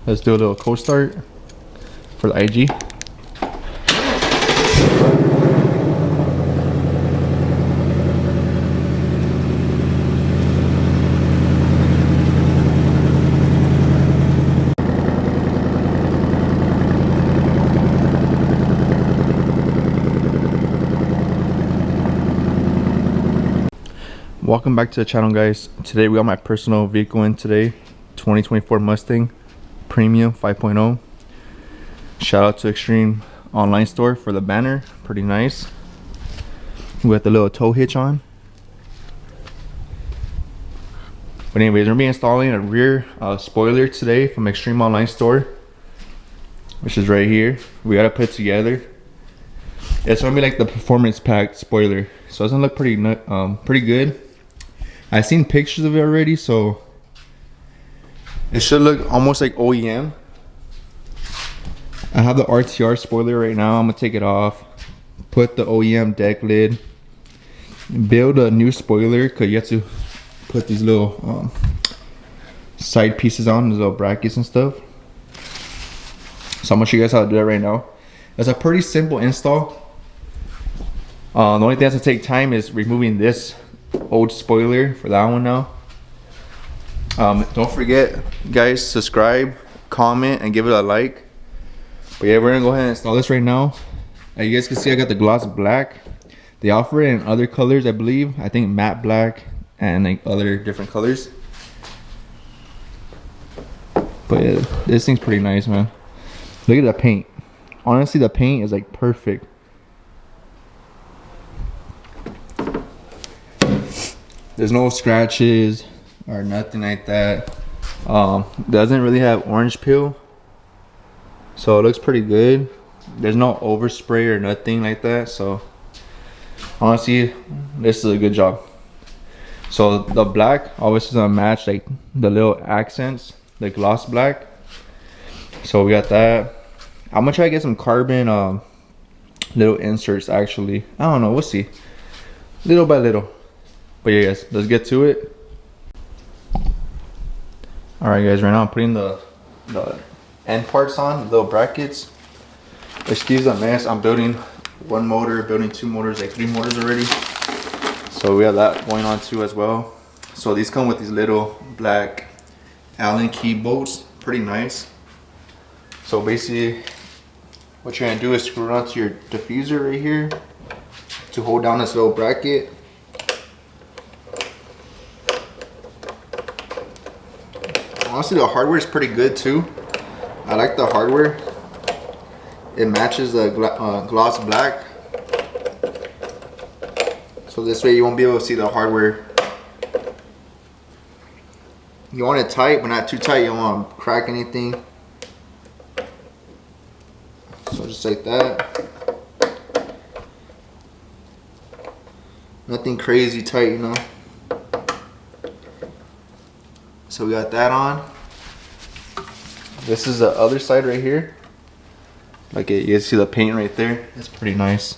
Let's do a little cold start for the IG. Welcome back to the channel, guys. Today we got my personal vehicle in today, 2024 Mustang Premium 5.0. Shout out to Extreme Online Store for the banner, pretty nice. We got the little tow hitch on. But anyways, we're gonna be installing a rear spoiler today from Extreme Online Store, which is right here. We gotta put it together. It's gonna be like the performance pack spoiler, so it's gonna look pretty good. I've seen pictures of it already, so it should look almost like OEM. I have the RTR spoiler right now. I'm gonna take it off, put the OEM deck lid, build a new spoiler, because you have to put these little side pieces on, these little brackets and stuff. So I'm gonna show you guys how to do that right now. It's a pretty simple install. The only thing that's gonna take time is removing this old spoiler for that one now. Don't forget, guys, subscribe, comment, and give it a like. But yeah, we're gonna go ahead and install this right now. As you guys can see, I got the gloss black. They offer it in other colors, I believe. I think matte black and like other different colors. But yeah, this thing's pretty nice, man. Look at the paint. Honestly, the paint is like perfect. There's no scratches or nothing like that. Doesn't really have orange peel, so it looks pretty good. There's no overspray or nothing like that, so honestly, this is a good job. So the black obviously gonna match like the little accents, the gloss black. So we got that. I'm gonna try to get some carbon little inserts actually. I don't know, we'll see, little by little. But yeah, guys, let's get to it. Alright guys, right now I'm putting the end parts on, the little brackets. Excuse the mess, I'm building one motor, building two motors, like 3 motors already. So we have that going on too as well. So these come with these little black Allen key bolts, pretty nice. So basically what you're gonna do is screw it onto your diffuser right here to hold down this little bracket. Honestly, the hardware is pretty good too. I like the hardware. It matches the gloss black. So this way you won't be able to see the hardware. You want it tight, but not too tight. You don't want to crack anything. So just like that. Nothing crazy tight, you know. So we got that on. This is the other side right here. Like you guys see the paint right there. It's pretty nice.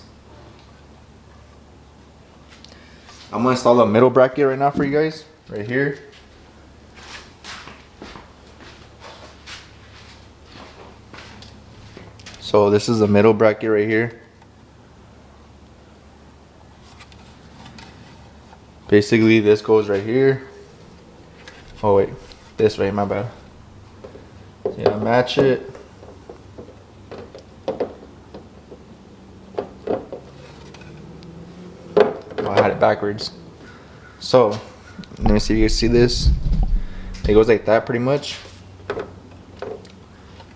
I'm gonna install the middle bracket right now for you guys, right here. So this is the middle bracket right here. Basically this goes right here. Oh wait, this way, my bad. Yeah, match it. Oh, I had it backwards. So, let me see if you guys see this. It goes like that pretty much.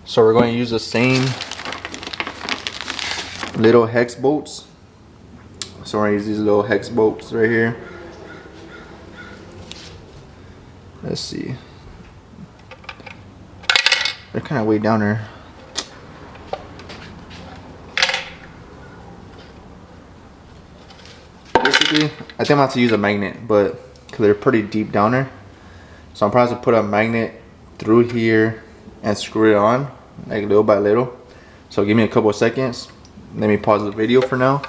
So we're going to use the same little hex bolts. So we're going to use these little hex bolts right here. Let's see. They're kind of way down there. Basically, I think I'm gonna have to use a magnet, but because they're pretty deep down there. So I'm probably gonna put a magnet through here and screw it on, like little by little. So give me a couple of seconds. Let me pause the video for now.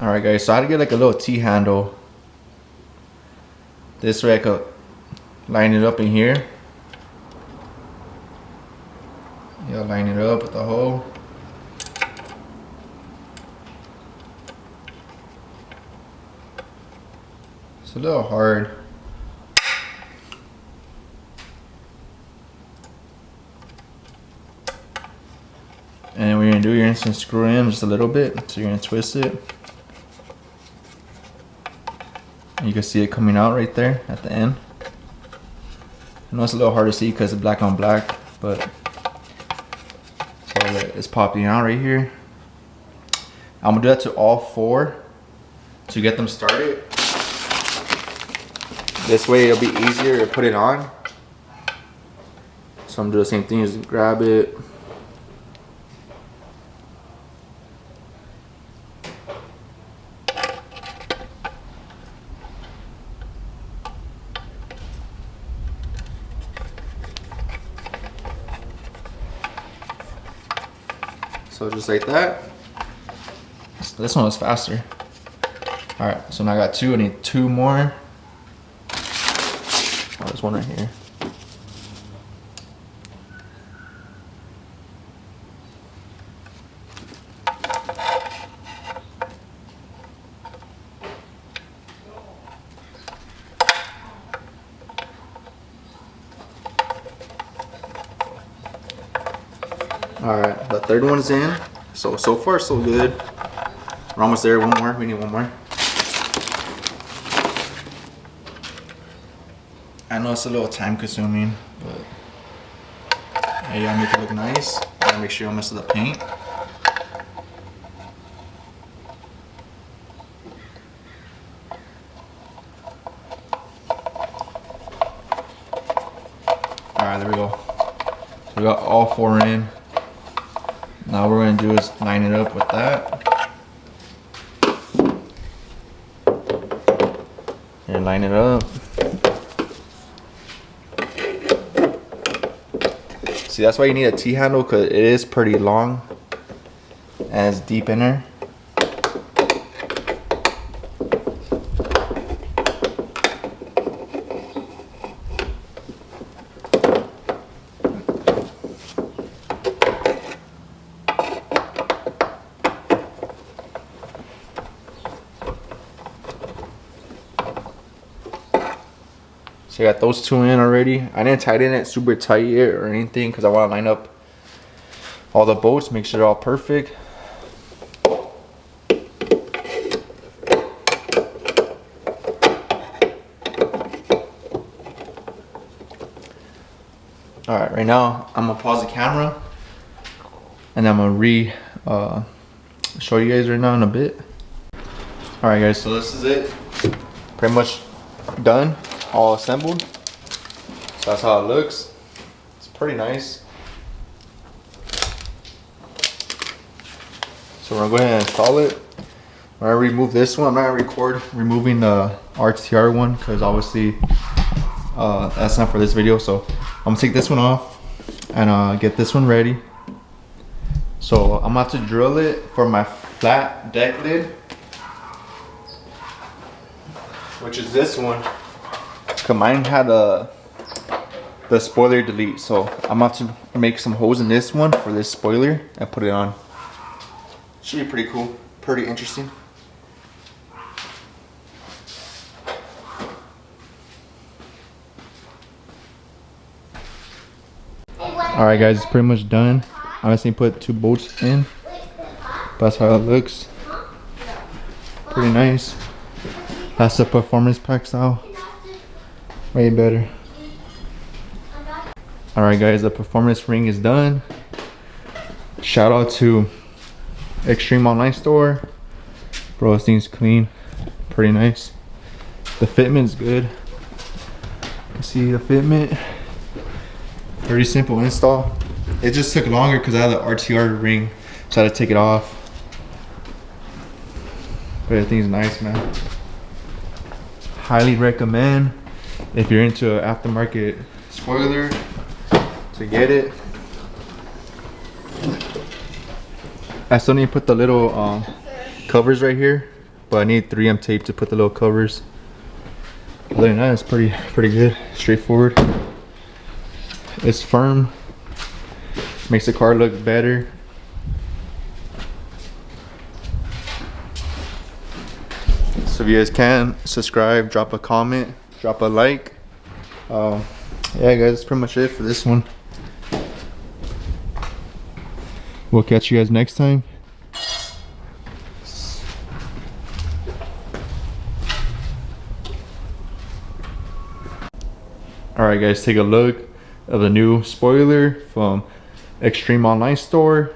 Alright guys, so I had to get like a little T-handle. This way I could line it up in here. You gotta line it up with the hole. It's a little hard. And what you're gonna do, you're just gonna screw in just a little bit. So you're gonna twist it. And you can see it coming out right there at the end. I know it's a little hard to see because it's black on black, but so it's popping out right here. I'm gonna do that to all 4 to get them started. This way it'll be easier to put it on. So I'm gonna do the same thing, just grab it. So just like that. So this one was faster. All right, so now I got 2, I need 2 more. Oh, there's one right here. All right, the third one's in. So far so good. We're almost there. One more. We need one more. I know it's a little time consuming, but hey, you gotta make it look nice. You gotta make sure you don't mess with the paint. All right, there we go. So we got all 4 in. Now what we're gonna do is line it up with that. And line it up. See, that's why you need a T-handle, because it is pretty long and it's deep in there. So I got those 2 in already. I didn't tighten it super tight yet or anything because I want to line up all the bolts, make sure they're all perfect. Alright, right now I'm gonna pause the camera and I'm gonna show you guys right now in a bit. Alright guys, so this is it. Pretty much done, all assembled. So that's how it looks. It's pretty nice. So we're gonna go ahead and install it. When I remove this one, I'm not gonna record removing the RTR one because obviously that's not for this video. So I'm gonna take this one off and get this one ready. So I'm about to drill it for my flat deck lid, which is this one. Cause mine had the spoiler delete, so I'm about to make some holes in this one for this spoiler and put it on. Should be pretty cool, pretty interesting. Alright guys, it's pretty much done. I just need to put 2 bolts in. That's how it looks. Pretty nice. That's the performance pack style. Way better. Alright guys, the performance ring is done. Shout out to Extreme Online Store. Bro, this thing's clean. Pretty nice. The fitment's good. You can see the fitment. Pretty simple install. It just took longer because I had the RTR ring, so I had to take it off. But everything's nice, man. Highly recommend if you're into an aftermarket spoiler to get it. I still need to put the little covers right here, but I need 3M tape to put the little covers. Other than that, it's pretty good, straightforward. It's firm. Makes the car look better. So if you guys can, subscribe, drop a comment, drop a like. Yeah guys, that's pretty much it for this one. We'll catch you guys next time. Alright guys, take a look of the new spoiler from Extreme Online Store.